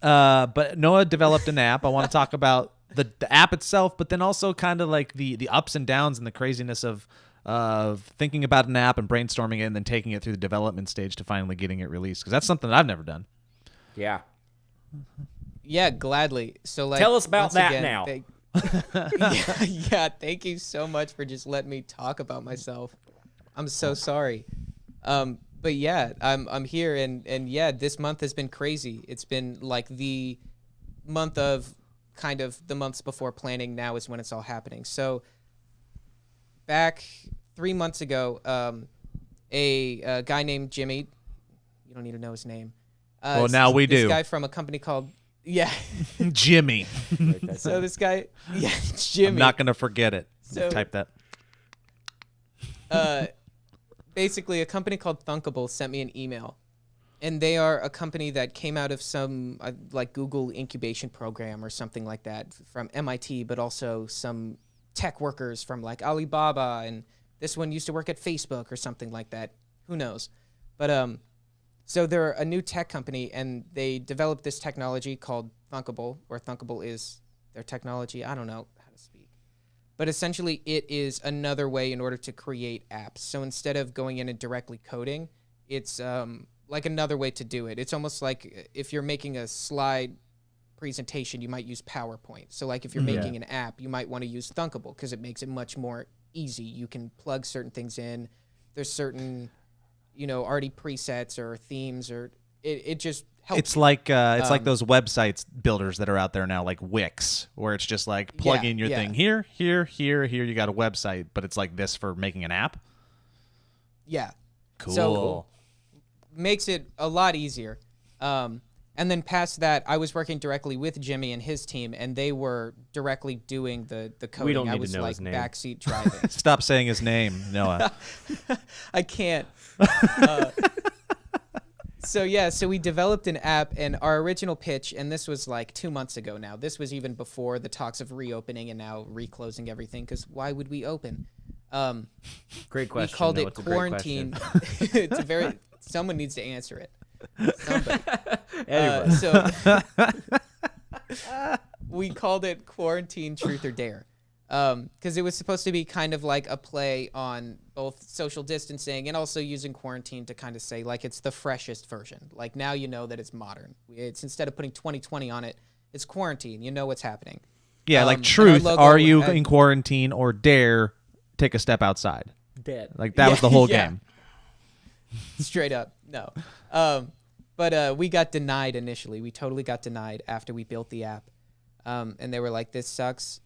But Noah developed an app. I want to talk about the app itself, but then also kind of like the ups and downs and the craziness of thinking about an app and brainstorming it and then taking it through the development stage to finally getting it released. Because that's something that I've never done. Yeah. Yeah, gladly. So like, tell us about once that again, now. Yeah, thank you so much for just letting me talk about myself. I'm so sorry. But yeah, I'm here and yeah, this month has been crazy. It's been like the month of kind of the months before planning. Now is when it's all happening. So back 3 months ago, a guy named Jimmy, you don't need to know his name. Well, now we do. This guy from a company called Jimmy. So this guy, Jimmy. I'm not gonna forget it. So, type that. Basically, a company called Thunkable sent me an email, and they are a company that came out of some like Google incubation program or something like that from MIT, but also some tech workers from like Alibaba, and this one used to work at Facebook or something like that. Who knows? But so they're a new tech company, and they developed this technology called Thunkable, or Thunkable is their technology. I don't know how to speak. But essentially, it is another way in order to create apps. So instead of going in and directly coding, it's like another way to do it. It's almost like if you're making a slide presentation, you might use PowerPoint. So like if you're making an app, you might want to use Thunkable because it makes it much more easy. You can plug certain things in. There's certain, already presets or themes, or it just helps. It's like those websites builders that are out there now, like Wix, where it's just like plug in your thing here. You got a website, but it's like this for making an app. Yeah. Cool. So makes it a lot easier. And then past that, I was working directly with Jimmy and his team, and they were directly doing the coding. We don't need I was to know like his name. backseat driving. Stop saying his name, Noah. I can't. So we developed an app, and our original pitch, and this was like 2 months ago now. This was even before the talks of reopening and now reclosing everything, because why would we open? Great question. We called No, it it's a great quarantine. question. It's someone needs to answer it. Somebody. Anyway. We called it Quarantine Truth or Dare. Because it was supposed to be kind of like a play on both social distancing and also using quarantine to kind of say, like, it's the freshest version. Like, now you know that it's modern. It's instead of putting 2020 on it, it's quarantine. You know what's happening. Yeah, like truth. Are you in quarantine, or dare take a step outside? Dead. Like that was the whole game. Straight up. No. But we got denied initially. We totally got denied after we built the app. And they were like, this sucks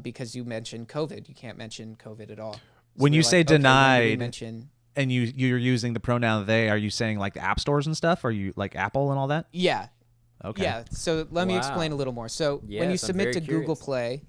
because you mentioned COVID. You can't mention COVID at all. So when you say like, denied, mention... and you're using the pronoun they, are you saying like the app stores and stuff? Are you like Apple and all that? Yeah. Okay. Yeah. So let me explain a little more. So when you submit to Google Play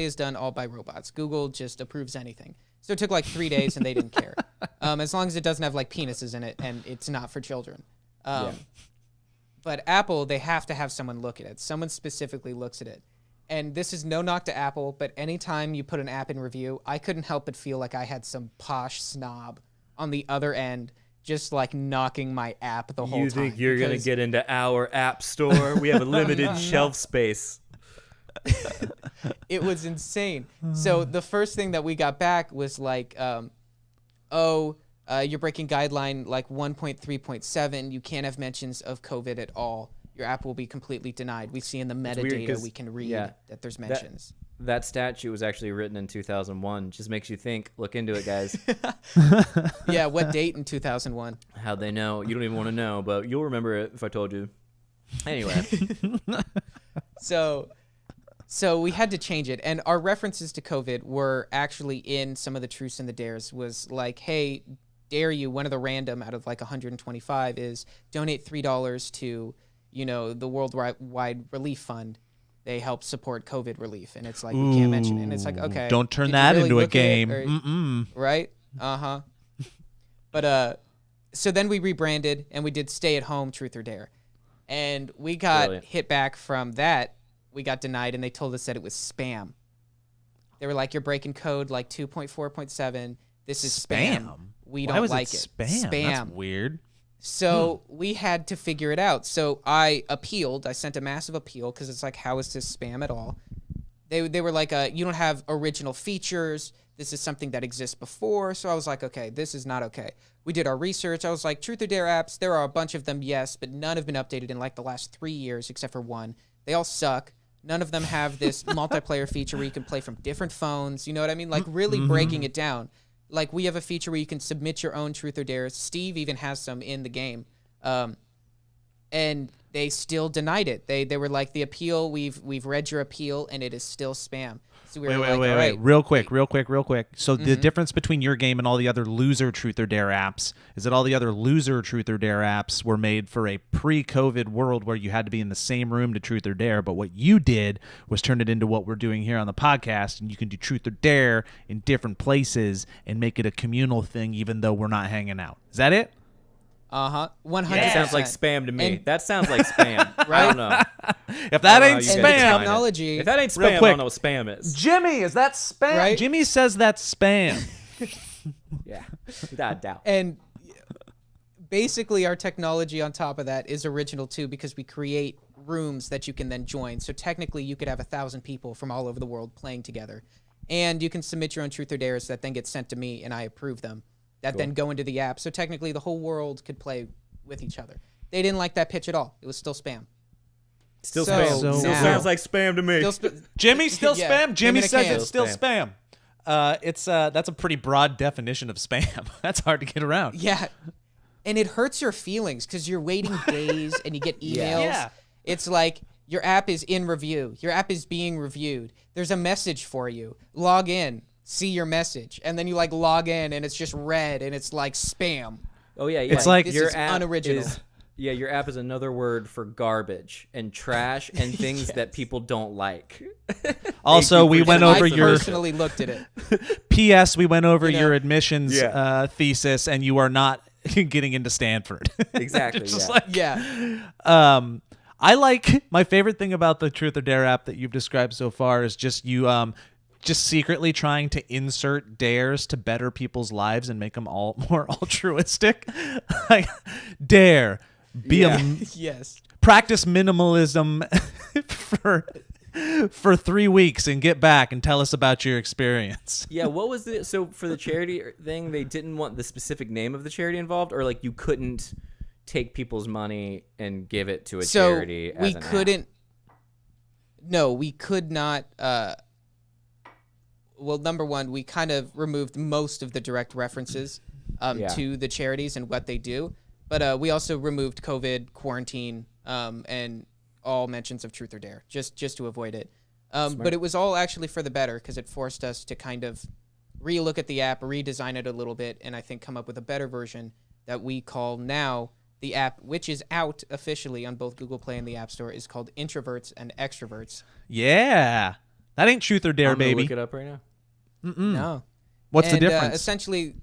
is done all by robots. Google just approves anything. So it took like 3 days and they didn't care. As long as it doesn't have like penises in it and it's not for children. But Apple, they have to have someone look at it. Someone specifically looks at it. And this is no knock to Apple, but anytime you put an app in review, I couldn't help but feel like I had some posh snob on the other end just like knocking my app the whole time. You think you're going to get into our app store? We have a limited shelf space. It was insane. So the first thing that we got back was like, you're breaking guideline like 1.3.7. You can't have mentions of COVID at all. Your app will be completely denied. We see in the metadata we can read that there's mentions. That statute was actually written in 2001. Just makes you think. Look into it, guys. Yeah, what date in 2001? How'd they know? You don't even want to know, but you'll remember it if I told you. Anyway. So we had to change it, and our references to COVID were actually in some of the truths and the dares. Was like, hey, dare you, one of the random out of like 125 is donate $3 to, the Worldwide Relief Fund. They help support COVID relief, and it's like, we can't mention it. And it's like, okay. Don't turn that into a game. Right? But so then we rebranded, and we did Stay at Home Truth or Dare. And we got hit back from that. We got denied, and they told us that it was spam. They were like, you're breaking code like 2.4.7. This is spam. We don't like it. Spam? That's weird. So we had to figure it out. So I appealed. I sent a massive appeal because it's like, how is this spam at all? They were like, you don't have original features. This is something that exists before. So I was like, okay, this is not okay. We did our research. I was like, Truth or Dare apps, there are a bunch of them, yes, but none have been updated in like the last 3 years except for one. They all suck. None of them have this multiplayer feature where you can play from different phones. You know what I mean? Like really breaking it down. Like we have a feature where you can submit your own Truth or Dares. Steve even has some in the game. And they still denied it. They were like, the appeal, we've read your appeal and it is still spam. So we were wait. Real quick. So the difference between your game and all the other loser Truth or Dare apps is that all the other loser Truth or Dare apps were made for a pre-COVID world where you had to be in the same room to Truth or Dare. But what you did was turn it into what we're doing here on the podcast, and you can do Truth or Dare in different places and make it a communal thing, even though we're not hanging out. Is that it? 100%. That sounds like spam to me. And- that sounds like spam. Right? I don't know. If that I ain't don't know, you guys spam, find it. Technology. If that ain't Real spam, I quick. don't know what spam is. Jimmy, is that spam? Right? Jimmy says that's spam. Yeah, without a doubt. And basically our technology on top of that is original too, because we create rooms that you can then join. So technically you could have 1,000 people from all over the world playing together. And you can submit your own Truth or Dares that then get sent to me and I approve them. That then go into the app. So technically the whole world could play with each other. They didn't like that pitch at all. It was still spam. Still So spam. So Still now- sounds like spam to me. Jimmy still Yeah, spam. Jimmy him in a says can. it's still spam. That's a pretty broad definition of spam. That's hard to get around. Yeah. And it hurts your feelings because you're waiting days and you get emails. Yeah. It's like your app is in review. Your app is being reviewed. There's a message for you. Log in, see your message. And then you like log in and it's just red and it's like spam. Oh yeah, yeah. It's like- This your is app unoriginal. your app is another word for garbage and trash and things that people don't like. Also, we went over I your personally looked at it. P.S. We went over You know? your admissions Yeah. thesis, and you are not getting into Stanford. Exactly. Just yeah. like- Yeah. I like my favorite thing about the Truth or Dare app that you've described so far is just you just secretly trying to insert dares to better people's lives and make them all more altruistic. Like, dare be Yeah. Yes. practice minimalism for 3 weeks and get back and tell us about your experience. Yeah, what was the so for the charity thing? They didn't want the specific name of the charity involved, or like you couldn't take people's money and give it to a charity. We as an app? couldn't. No, we could not. Well, number one, we kind of removed most of the direct references Yeah. to the charities and what they do, but we also removed COVID, quarantine, and all mentions of Truth or Dare, just to avoid it. But it was all actually for the better because it forced us to kind of relook at the app, redesign it a little bit, and I think come up with a better version that we call now the app, which is out officially on both Google Play and the App Store, is called Introverts and Extroverts. Yeah. That ain't Truth or Dare, I'm gonna baby. look it up right now. No. What's the And, difference? Essentially,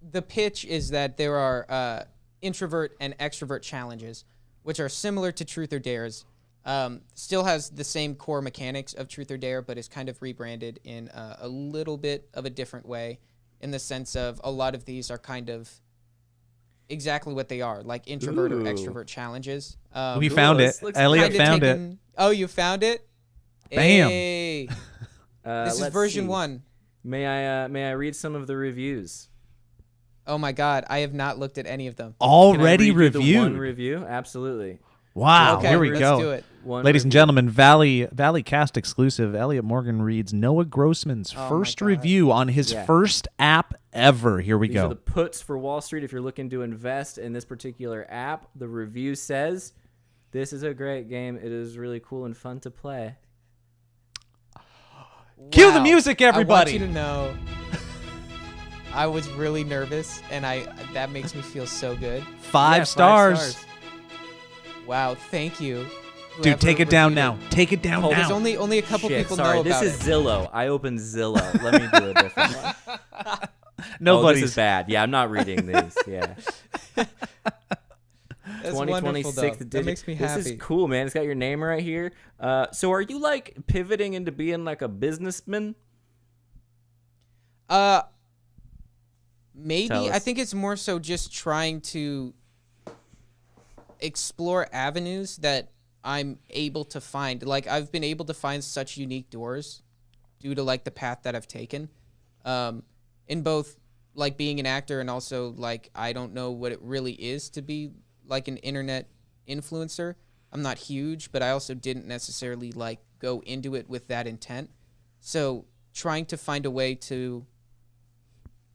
the pitch is that there are introvert and extrovert challenges, which are similar to Truth or Dares. Still has the same core mechanics of Truth or Dare, but is kind of rebranded in a little bit of a different way, in the sense of a lot of these are kind of exactly what they are, like introvert or Ooh. extrovert challenges. We found it. this looks Elliot Kinda found it. taken- Oh, you found it? Bam. Hey. This is Let's version see. 1. May I read some of the reviews? Oh my God, I have not looked at any of them. Can I Already read you the one reviewed. review? Absolutely. Wow. Okay, Here we let's go. do it. One Ladies and review. gentlemen, Valleycast exclusive. Elliot Morgan reads Noah Grossman's Oh my first God. review on his Yeah. first app ever. Here we These are go. the puts for Wall Street. If you're looking to invest in this particular app, the review says, "This is a great game. It is really cool and fun to play." Cue the music, everybody. I want you to know, I was really nervous, and that makes me feel so good. Five Yeah, stars. Wow, thank you. Dude, whoever take it down reviewed now. Take it down Oh, There's now. only a couple Shit, people sorry. know This about is it. Zillow. I opened Zillow. Let me do a different one. Oh, Nobody's. this is bad. Yeah, I'm not reading these. Yeah. That's wonderful, though. That makes me happy. This is cool, man. It's got your name right here. So are you like pivoting into being like a businessman? Maybe. Tell I us. think it's more so just trying to explore avenues that I'm able to find. Like, I've been able to find such unique doors due to like the path that I've taken, in both like being an actor and also like I don't know what it really is to be like an internet influencer. I'm not huge, but I also didn't necessarily like go into it with that intent. So trying to find a way to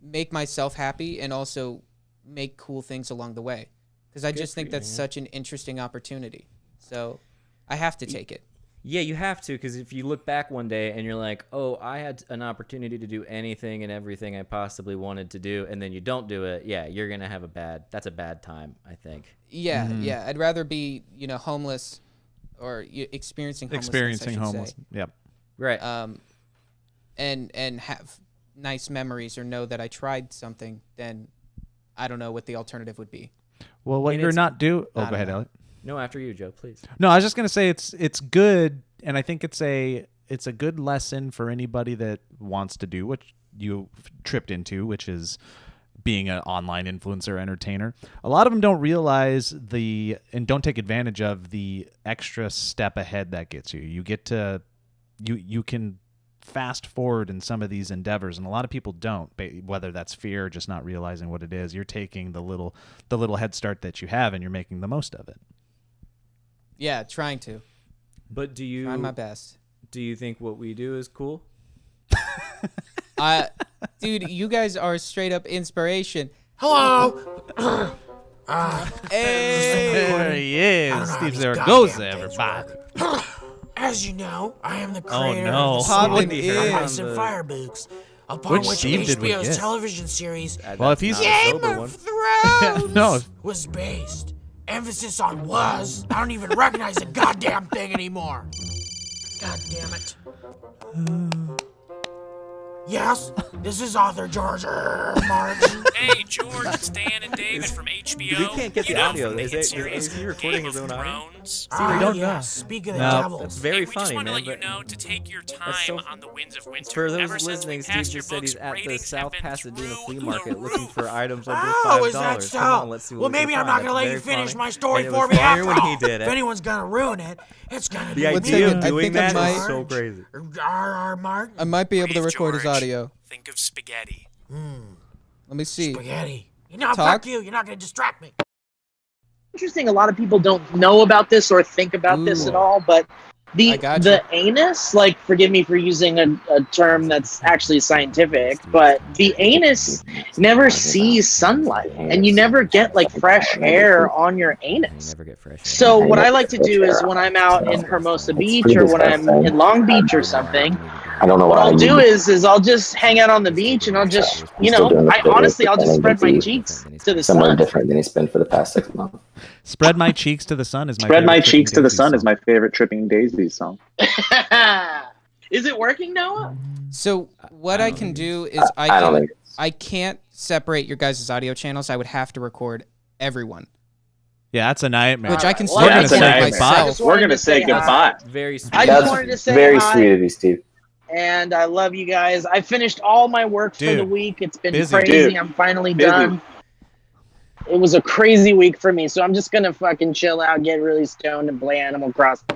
make myself happy and also make cool things along the way, because I just think that's such an interesting opportunity. So I have to take it. Yeah, you have to, because if you look back one day and you're like, oh, I had an opportunity to do anything and everything I possibly wanted to do, and then you don't do it, yeah, you're going to have that's a bad time, I think. Yeah, yeah. I'd rather be, homeless or experiencing homelessness, I should say. Yep. Right. And have nice memories or know that I tried something, then I don't know what the alternative would be. Well, what you're not doing... Oh, go ahead, Elliot. No, after you, Joe, please. No, I was just gonna say it's good, and I think it's a good lesson for anybody that wants to do what you tripped into, which is being an online influencer entertainer. A lot of them don't realize and don't take advantage of the extra step ahead that gets you. You get to you can fast forward in some of these endeavors, and a lot of people don't, whether that's fear or just not realizing what it is. You're taking the little head start that you have, and you're making the most of it. Yeah, trying to. But trying my best. Do you think what we do is cool? Dude, you guys are straight up inspiration. Hello. Hey, There he is, Steve Zaragoza, everybody. As you know, I am the creator no. of the Poppin' series in. Ice and Firebooks, upon Which which Steve did we HBO's get? television series Well, if he's Game of Thrones no, was based. Emphasis on was. I don't even recognize the goddamn thing anymore. God damn it. Yes, this is author George Martin. Hey, George, it's Dan and David from HBO. We can't get You the know, audio. from the Is hit it- series is he recording Game his of own audio? Thrones. don't know. Yes, speak of the No. devil. That's very Hey, we just funny, want to man. let you But know to take your time so- on the winds of winter. for Ever those since we listening, Steve passed your just said he's books, at the ratings have South been Pasadena through flea the market looking roof. for items under Oh, is that $5. so? Come on, let's see what Well, we can maybe I'm find. not gonna That's let you very finish funny. my story And it for was me funnier after when he all. did it. If anyone's gonna ruin it, it's gonna be The me. idea of I doing think I that might- is so crazy. R.R. Martin. I might be able to Breathe, record his George. audio. Think of spaghetti. Let me see. Spaghetti. Talk. Fuck you. You're not gonna distract me. Interesting. A lot of people don't know about this or think about this at all, but I got the anus, like, forgive me for using a term that's actually scientific, but the anus never sees sunlight, and you never get like fresh air on your You anus. never get fresh. So what I like to do is when I'm out in Hermosa Beach or when I'm in Long Beach or something, I don't know what why I'll I do need is I'll just hang out on the beach and I'll just, I'll just spread my cheeks to the somewhere sun. different than he's been for the past 6 months. Spread my cheeks to the sun is my Spread my favorite cheeks to the Tripping sun Daisy is my favorite Tripping Daisy song. Is it working, Noah? So what I can do is I don't think I can't separate your guys' audio channels. I would have to record everyone, Yeah, that's a nightmare. which I can Well, still that's record a nightmare. myself. We're gonna say goodbye. Very sweet. I just that's wanted to say very hi. sweet of you, Steve. And I love you guys. I finished all my work for the Dude, week. It's been busy. crazy. Dude, I'm finally busy. done. It was a crazy week for me, so I'm just gonna fucking chill out, get really stoned, and play Animal Crossing.